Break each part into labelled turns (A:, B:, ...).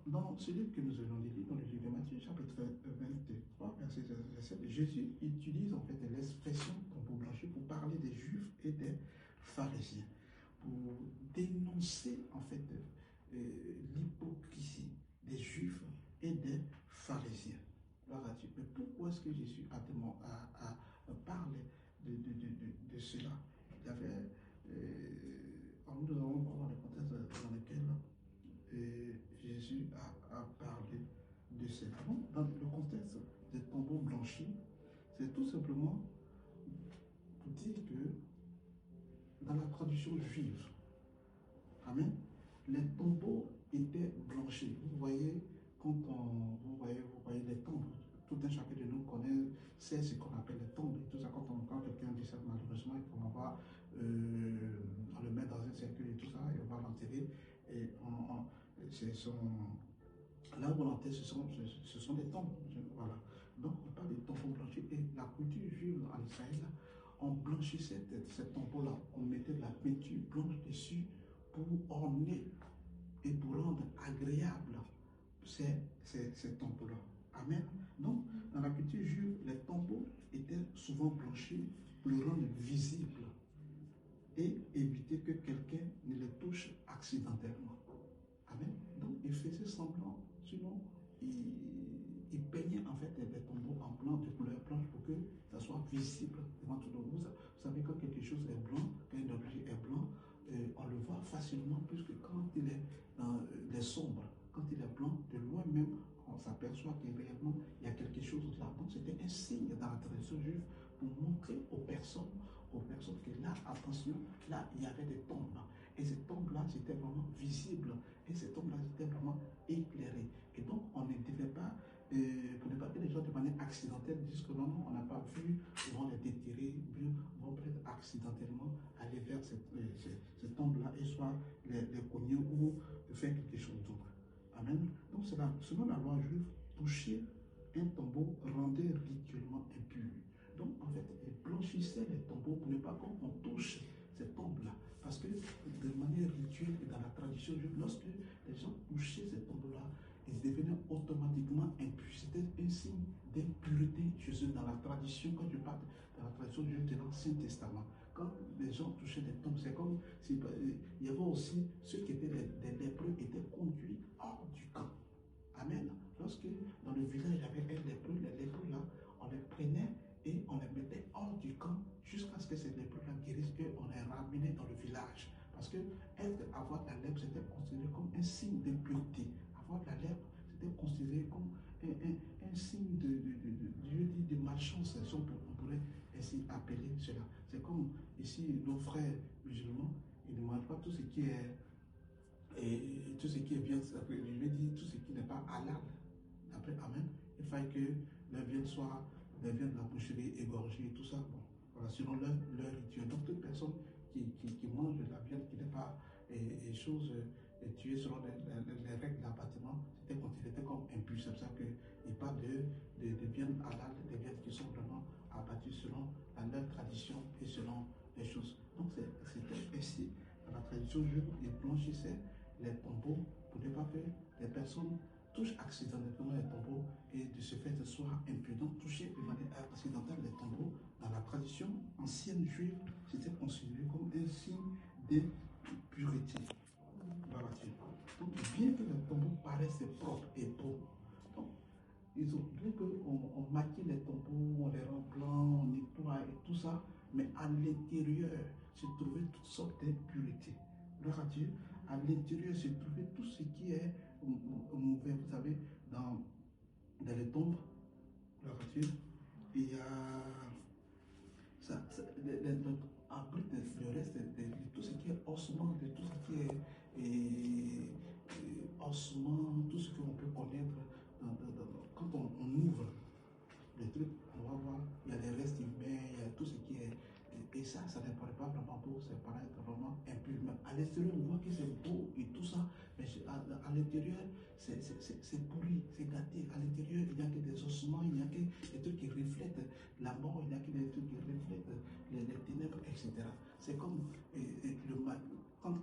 A: Dans ce livre que nous allons lire, dans le livre de Matthieu, chapitre 23, verset 7, Jésus utilise en fait l'expression tombeau blanchi pour parler des Juifs et des pharisiens, pour dénoncer en fait l'hypocrisie des Juifs et des pharisiens. Gloire à Dieu. Mais pourquoi est-ce que Jésus a parlé de cela? Il y avait, nous allons voir le contexte dans lequel Jésus a parlé de cela. Dans le contexte des tombeaux blanchis, c'est tout simplement pour dire que dans la tradition juive, amen, les tombeaux étaient blanchis. Vous voyez, vous voyez les tombes, tout un chacun de nous connaît, c'est ce qu'on appelle les tombes. Et tout ça, quand quelqu'un décède malheureusement, on va on le met dans un cercueil et tout ça, et on va l'enterrer. Et là où on enterre, ce sont des tombes. Voilà. Donc on parle des tombeaux blanchis. Et la culture juive en Israël, on blanchissait ces tombeaux-là, on mettait de la peinture blanche dessus pour orner et pour rendre agréable ces tombeaux-là. Amen. Donc, dans la culture juive, les tombeaux étaient souvent blanchis pour le rendre visible et éviter que quelqu'un ne les touche accidentellement. Amen. Donc, il faisait semblant, sinon, il peignait en fait les tombeaux en blanc de couleur blanche pour que ça soit visible devant tout le monde. Vous savez, quand quelque chose est blanc, quand un objet est blanc, on le voit facilement, puisque quand il est dans les sombres, quand il est blanc, de loin même, on s'aperçoit qu'il réellement il y a quelque chose là. Donc c'était un signe dans la tradition juive pour montrer aux personnes que là, attention, là, il y avait des tombes. Et ces tombes-là, c'était vraiment visible. Et ces tombes-là, c'était vraiment éclairées. Et donc, on ne devait pas, pour ne pas que les gens de manière accidentelle disent que non, on n'a pas vu, ils vont les déterrer, vont peut-être accidentellement aller vers cette tombe-là et soit les cogner ou faire quelque chose d'autre. Amen. Donc, selon la loi juive, toucher un tombeau rendait rituellement impur. Donc, en fait, ils blanchissaient les tombeaux pour ne pas qu'on touche ces tombes-là. Parce que de manière rituelle et dans la tradition juive, lorsque les gens touchaient ces tombeaux-là, ils devenaient automatiquement impurs. C'était un signe d'impureté chez eux dans la tradition, quand je parle de la tradition juive de l'Ancien Testament. Quand les gens touchaient les tombes, c'est comme s'il y avait aussi ceux qui étaient des lépreux étaient conduits hors du camp. Amen. Lorsque dans le village il y avait un lépreux, les lépreux là, on les prenait et on les mettait hors du camp jusqu'à ce que ces lépreux-là guérissent et on les ramenait dans le village. Parce que avoir la lèpre, c'était considéré comme un signe d'impureté. Avoir la lèpre, c'était considéré comme un signe de malchance, si on pourrait ainsi appeler cela. C'est comme ici, nos frères musulmans, ils ne mangent pas tout ce qui est tout ce qui est bien, je vais dire tout ce qui n'est pas halal. Après, amen. Il faille que la viande soit la viande de la boucherie égorgée, tout ça. Bon, voilà, selon leur rituel. Donc, toute personne qui mange de la viande qui n'est pas chose tuée selon les règles d'abattement, c'était considéré comme impur. C'est pour ça qu'il parle de viande halal, des viandes qui sont vraiment abattues selon leur tradition et selon les choses. Donc, c'était ainsi. Dans la tradition juive, ils blanchissaient les tombeaux pour ne pas que les personnes touchent accidentellement les tombeaux et de ce fait soient impudents. Toucher de manière accidentelle les tombeaux dans la tradition ancienne juive, c'était considéré comme un signe d'impureté. Voilà. Donc bien que les tombeaux paraissent propres et beaux, donc, ils ont bien qu'on maquille les tombeaux, on les rend blancs, on nettoie et tout ça, mais à l'intérieur se trouvait toutes sortes d'impuretés. Gloire à Dieu. À l'intérieur se trouvait tout ce qui est mauvais. Vous savez, dans les tombes, gloire à Dieu, il y a abrite le reste de tout ce qui est ossement, de tout ce qui est ossement, tout ce qu'on peut connaître quand on ouvre le truc, on va voir, il y a des restes humains, il y a tout ce qui est. Et ça ne paraît pas vraiment beau, ça paraît vraiment impur. Mais à l'extérieur, on voit que c'est beau et tout ça, mais à l'intérieur, c'est pourri, c'est gâté. À l'intérieur, il n'y a que des ossements, il n'y a que des trucs qui reflètent la mort, il n'y a que des trucs qui reflètent les ténèbres, etc. C'est comme le mal. Quand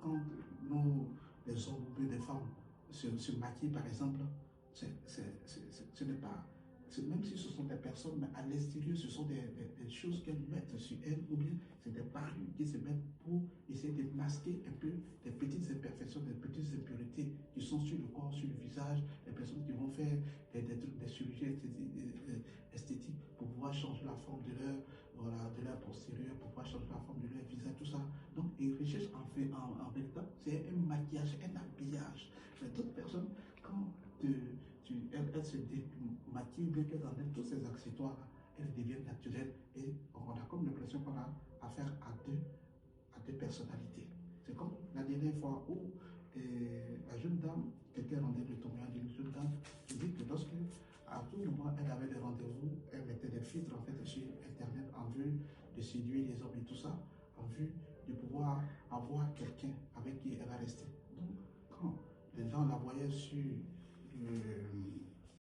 A: les hommes ou les femmes se maquiller, par exemple, ce n'est pas, même si ce sont des personnes, mais à l'extérieur, ce sont des choses qu'elles mettent sur elles, ou bien c'est des parures qui se mettent pour essayer de masquer un peu des petites imperfections, des petites impurités qui sont sur le corps, sur le visage, des personnes qui vont faire des chirurgies esthétiques pour pouvoir changer la forme de leur, voilà, de leur postérieur, pour pouvoir changer la forme de leur visage, tout ça. Donc, ils recherchent en véritable, c'est un maquillage, un habillage. Mais d'autres personnes, quand elles se démaquillent, bien qu'elles enlèvent tous ces accessoires-là, elles deviennent naturelles et on a comme l'impression qu'on a affaire à deux personnalités. C'est comme la dernière fois où la jeune dame, quelqu'un rendait le témoignage d'une jeune dame qui dit que lorsque, à tout moment, elle avait des rendez-vous, elle mettait des filtres en fait sur Internet en vue de séduire les hommes et tout ça, en vue de pouvoir avoir quelqu'un avec qui elle va rester. Donc, quand les gens la voyaient sur